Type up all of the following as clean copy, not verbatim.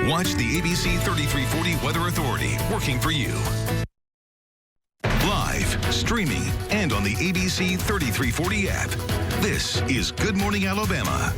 Watch the ABC 3340 Weather Authority working for you. Live, streaming, and on the ABC 3340 app. This is Good Morning Alabama.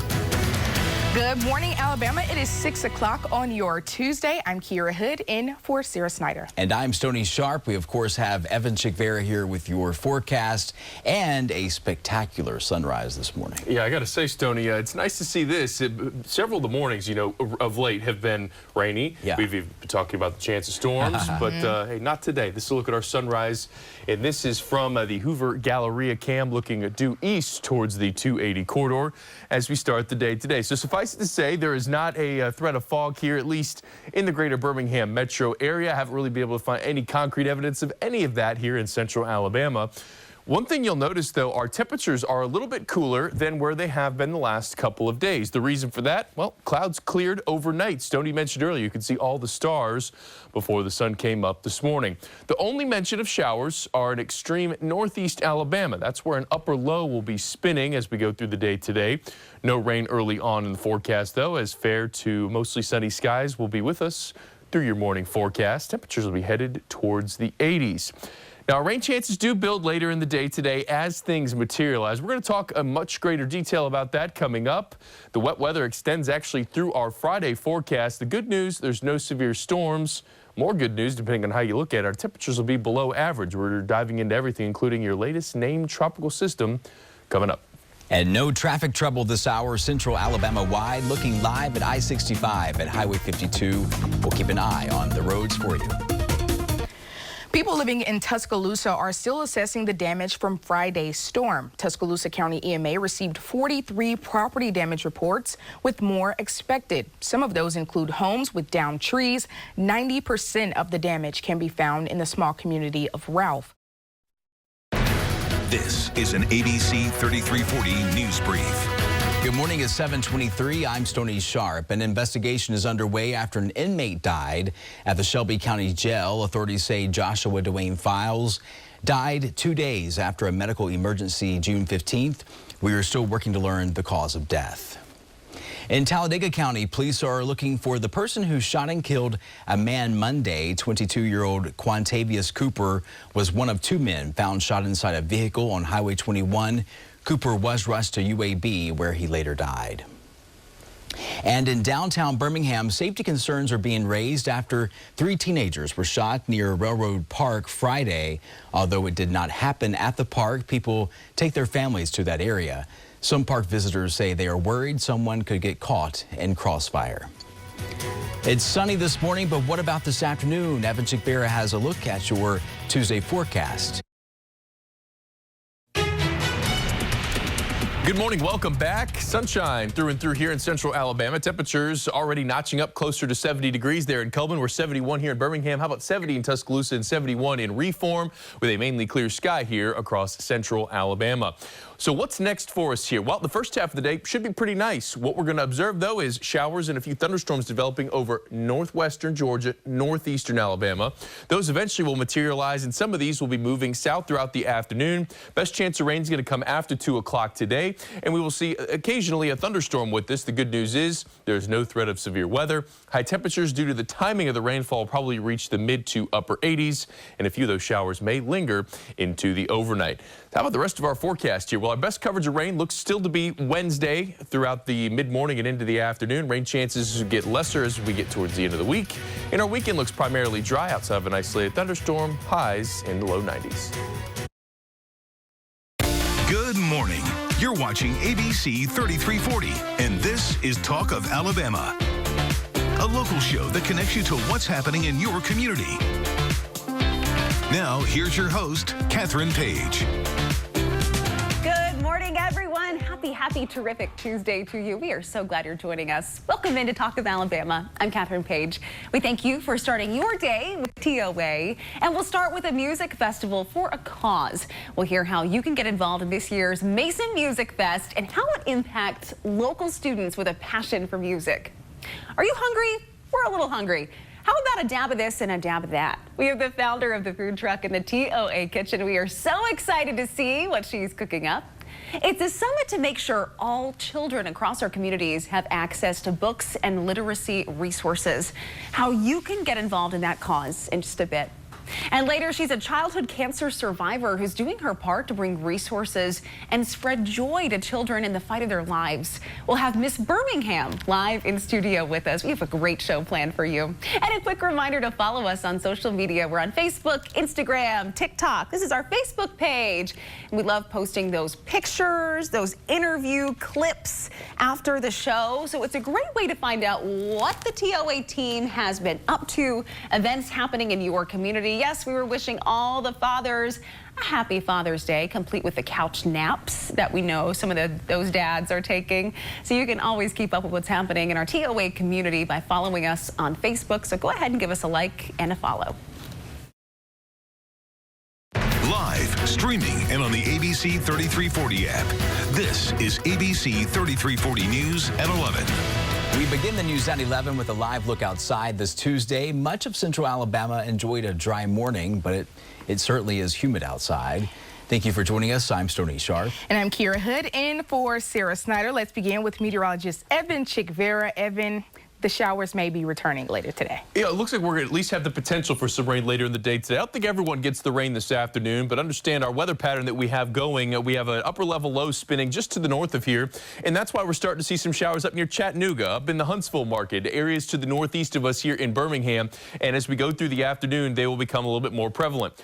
Good morning, Alabama. It is 6 o'clock on your Tuesday. I'm Kira Hood in for Sarah Snyder. And I'm Stoney Sharp. We, of course, have Evan Chickvera here with your forecast and a spectacular sunrise this morning. Yeah, I got to say, Stoney, it's nice to see this. Several of the mornings, you know, of late have been rainy. Yeah. We've been talking about the chance of storms, but hey, not today. This is a look at our sunrise, and this is from the Hoover Galleria cam looking due east towards the 280 corridor as we start the day today. So suffice it to say, there is not a threat of fog here, at least in the greater Birmingham metro area. I haven't really been able to find any concrete evidence of any of that here in central Alabama. One thing you'll notice, though, our temperatures are a little bit cooler than where they have been the last couple of days. The reason for that? Well, clouds cleared overnight. Stoney mentioned earlier you could see all the stars before the sun came up this morning. The only mention of showers are in extreme northeast Alabama. That's where an upper low will be spinning as we go through the day today. No rain early on in the forecast, though, as fair to mostly sunny skies will be with us through your morning forecast. Temperatures will be headed towards the 80s. Now, rain chances do build later in the day today as things materialize. We're going to talk in much greater detail about that coming up. The wet weather extends actually through our Friday forecast. The good news, there's no severe storms. More good news, depending on how you look at it, our temperatures will be below average. We're diving into everything, including your latest named tropical system coming up. And no traffic trouble this hour. Central Alabama wide, looking live at I-65 at Highway 52. We'll keep an eye on the roads for you. People living in Tuscaloosa are still assessing the damage from Friday's storm. Tuscaloosa County EMA received 43 property damage reports, with more expected. Some of those include homes with downed trees. 90% of the damage can be found in the small community of Ralph. This is an ABC 3340 News Brief. Good morning at 7:23. I'm Stoney Sharp. An investigation is underway after an inmate died at the Shelby County Jail. Authorities say Joshua Dwayne Files died 2 days after a medical emergency June 15th. We are still working to learn the cause of death. In Talladega County, police are looking for the person who shot and killed a man Monday. 22-year-old Quantavious Cooper was one of two men found shot inside a vehicle on Highway 21. Cooper was rushed to UAB, where he later died. And in downtown Birmingham, safety concerns are being raised after 3 teenagers were shot near Railroad Park Friday. Although it did not happen at the park, people take their families to that area. Some park visitors say they are worried someone could get caught in crossfire. It's sunny this morning, but what about this afternoon? Evan Chickvera has a look at your Tuesday forecast. Good morning, welcome back. Sunshine through and through here in central Alabama. Temperatures already notching up closer to 70 degrees there in Coleman. We're 71 here in Birmingham. How about 70 in Tuscaloosa and 71 in Reform, with a mainly clear sky here across central Alabama. So what's next for us here? Well, the first half of the day should be pretty nice. What we're going to observe, though, is showers and a few thunderstorms developing over northwestern Georgia, northeastern Alabama. Those eventually will materialize, and some of these will be moving south throughout the afternoon. Best chance of rain is going to come after 2 o'clock today, and we will see occasionally a thunderstorm with this. The good news is there's no threat of severe weather. High temperatures due to the timing of the rainfall will probably reach the mid to upper 80s, and a few of those showers may linger into the overnight. How about the rest of our forecast here? Well, our best coverage of rain looks still to be Wednesday throughout the mid-morning and into the afternoon. Rain chances get lesser as we get towards the end of the week. And our weekend looks primarily dry outside of an isolated thunderstorm, highs in the low 90s. Good morning. You're watching ABC 3340, and this is Talk of Alabama, a local show that connects you to what's happening in your community. Now, here's your host, Catherine Page. Good morning, everyone. Happy, terrific Tuesday to you. We are so glad you're joining us. Welcome into Talk of Alabama. I'm Catherine Page. We thank you for starting your day with TOA, and we'll start with a music festival for a cause. We'll hear how you can get involved in this year's Mason Music Fest and how it impacts local students with a passion for music. Are you hungry? We're a little hungry. How about a dab of this and a dab of that? We have the founder of the food truck in the TOA kitchen. We are so excited to see what she's cooking up. It's a summit to make sure all children across our communities have access to books and literacy resources. How you can get involved in that cause in just a bit. And later, she's a childhood cancer survivor who's doing her part to bring resources and spread joy to children in the fight of their lives. We'll have Miss Birmingham live in studio with us. We have a great show planned for you. And a quick reminder to follow us on social media. We're on Facebook, Instagram, TikTok. This is our Facebook page. And we love posting those pictures, those interview clips after the show. So it's a great way to find out what the TOA team has been up to, events happening in your community. Yes, we were wishing all the fathers a happy Father's Day, complete with the couch naps that we know some of those dads are taking. So you can always keep up with what's happening in our TOA community by following us on Facebook. So go ahead and give us a like and a follow. Live, streaming, and on the ABC 3340 app. This is ABC 3340 News at 11. We begin the news at 11 with a live look outside this Tuesday. Much of central Alabama enjoyed a dry morning, but it certainly is humid outside. Thank you for joining us. I'm Stoney Sharp. And I'm Kira Hood in for Sarah Snyder. Let's begin with meteorologist Evan Chick-Vera. Evan, the showers may be returning later today. Yeah, it looks like we're going to at least have the potential for some rain later in the day today. I don't think everyone gets the rain this afternoon, but understand our weather pattern that we have going. We have an upper level low spinning just to the north of here, and that's why we're starting to see some showers up near Chattanooga, up in the Huntsville market, areas to the northeast of us here in Birmingham. And as we go through the afternoon, they will become a little bit more prevalent.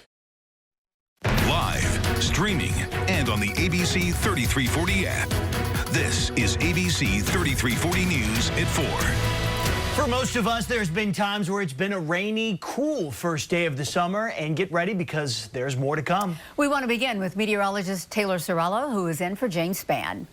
Live, streaming, and on the ABC 3340 app. This is ABC 3340 News at 4. For most of us, there's been times where it's been a rainy, cool first day of the summer, and get ready because there's more to come. We want to begin with meteorologist Taylor Sorello, who is in for James Spann.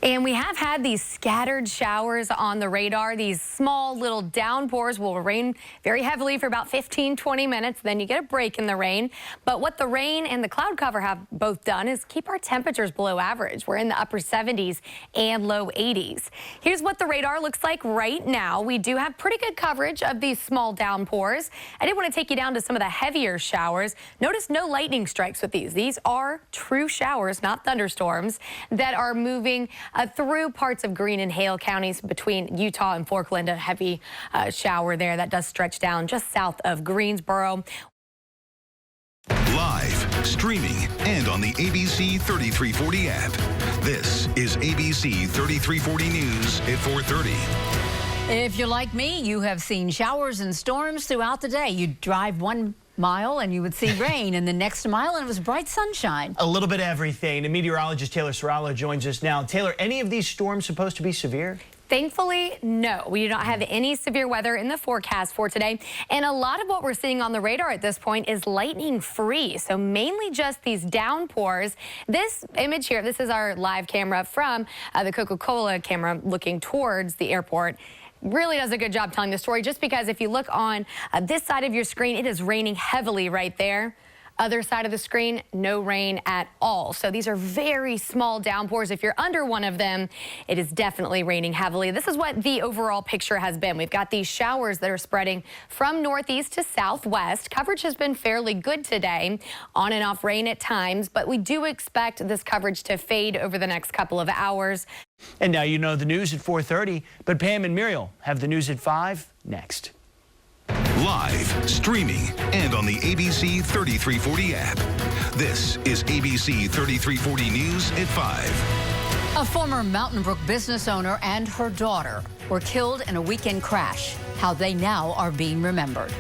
And we have had these scattered showers on the radar. These small little downpours will rain very heavily for about 15-20 minutes. Then you get a break in the rain. But what the rain and the cloud cover have both done is keep our temperatures below average. We're in the upper 70s and low 80s. Here's what the radar looks like right now. We do have pretty good coverage of these small downpours. I did want to take you down to some of the heavier showers. Notice no lightning strikes with these. These are true showers, not thunderstorms, that are moving through parts of Greene and Hale counties between Utah and Forkland. A heavy shower there that does stretch down just south of Greensboro. Live, streaming, and on the ABC 3340 app. This is ABC 3340 News at 4:30. If you're like me, you have seen showers and storms throughout the day. You'd drive 1 mile and you would see rain, and the next mile and it was bright sunshine. A little bit of everything. And meteorologist Taylor Sorello joins us now. Taylor, any of these storms supposed to be severe? Thankfully, no. We do not have any severe weather in the forecast for today. And a lot of what we're seeing on the radar at this point is lightning free. So mainly just these downpours. This image here, this is our live camera from the Coca-Cola camera looking towards the airport. Really does a good job telling the story, just because if you look on this side of your screen, it is raining heavily right there. Other side of the screen, no rain at all. So these are very small downpours. If you're under one of them, it is definitely raining heavily. This is what the overall picture has been. We've got these showers that are spreading from northeast to southwest. Coverage has been fairly good today, on and off rain at times, but we do expect this coverage to fade over the next couple of hours. And now you know the news at 4:30, but Pam and Muriel have the news at 5 next. Live, streaming, and on the ABC 3340 app. This is ABC 3340 News at 5. A former Mountain Brook business owner and her daughter were killed in a weekend crash. How they now are being remembered.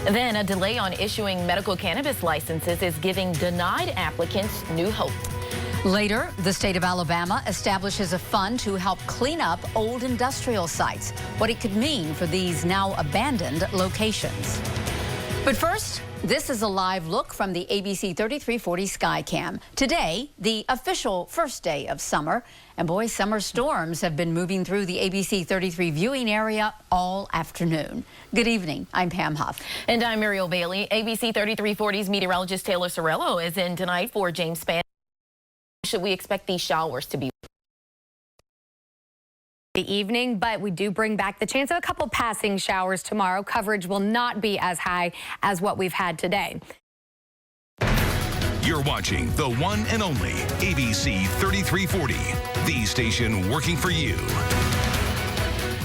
Then a delay on issuing medical cannabis licenses is giving denied applicants new hope. Later, the state of Alabama establishes a fund to help clean up old industrial sites, what it could mean for these now abandoned locations. But first, this is a live look from the ABC 3340 Skycam. Today, the official first day of summer, and boy, summer storms have been moving through the ABC 33 viewing area all afternoon. Good evening, I'm Pam Huff. And I'm Muriel Bailey. ABC 3340's meteorologist Taylor Sorello is in tonight for James Spann. Should we expect these showers to be the evening, but we do bring back the chance of a couple passing showers tomorrow. Coverage will not be as high as what we've had today. You're watching the one and only ABC 3340, the station working for you.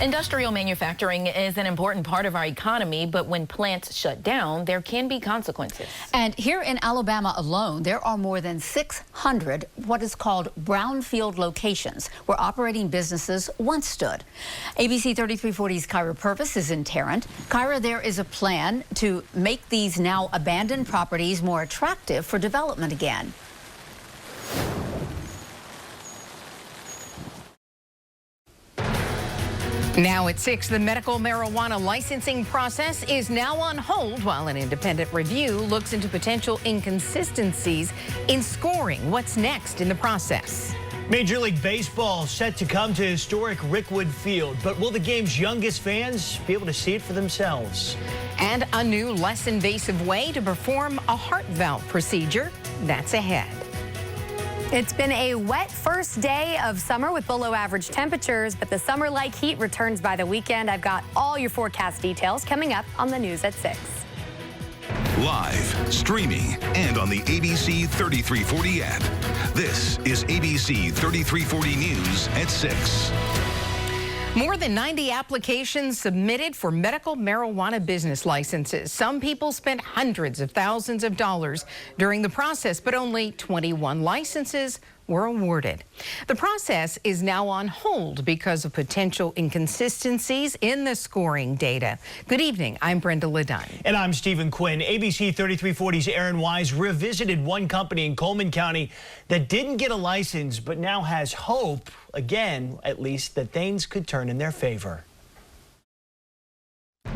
Industrial manufacturing is an important part of our economy, but when plants shut down, there can be consequences. And here in Alabama alone, there are more than 600 what is called brownfield locations where operating businesses once stood. ABC 3340's Kyra Purvis is in Tarrant. Kyra, there is a plan to make these now abandoned properties more attractive for development again. Now at 6, the medical marijuana licensing process is now on hold while an independent review looks into potential inconsistencies in scoring. What's next in the process? Major League Baseball set to come to historic Rickwood Field, but will the game's youngest fans be able to see it for themselves? And a new, less invasive way to perform a heart valve procedure. That's ahead. It's been a wet first day of summer with below average temperatures, but the summer-like heat returns by the weekend. I've got all your forecast details coming up on the news at 6. Live, streaming, and on the ABC 3340 app. This is ABC 3340 News at 6. More than 90 applications submitted for medical marijuana business licenses. Some people spent hundreds of thousands of dollars during the process, but only 21 licenses were awarded. The process is now on hold because of potential inconsistencies in the scoring data. Good evening, I'm Brenda Ledun. And I'm Stephen Quinn. ABC 3340's Aaron Wise revisited one company in Coleman County that didn't get a license, but now has hope, again, at least, that things could turn in their favor.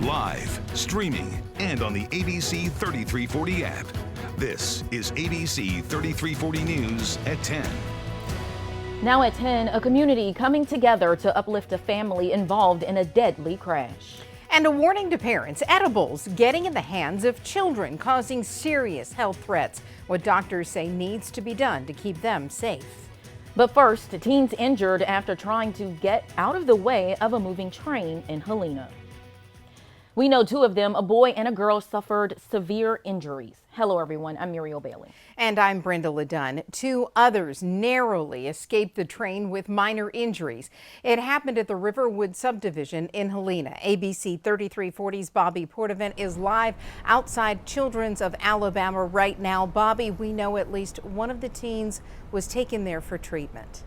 Live, streaming, and on the ABC 3340 app. This is ABC 3340 News at 10. now at 10, a community coming together to uplift a family involved in a deadly crash. And a warning to parents, edibles getting in the hands of children causing serious health threats. What doctors say needs to be done to keep them safe. But first, teens injured after trying to get out of the way of a moving train in Helena. We know two of them, a boy and a girl, suffered severe injuries. Hello, everyone. I'm Muriel Bailey. And I'm Brenda Ledun. Two others narrowly escaped the train with minor injuries. It happened at the Riverwood subdivision in Helena. ABC 3340's Bobby Portavant is live outside Children's of Alabama right now. Bobby, we know at least one of the teens was taken there for treatment.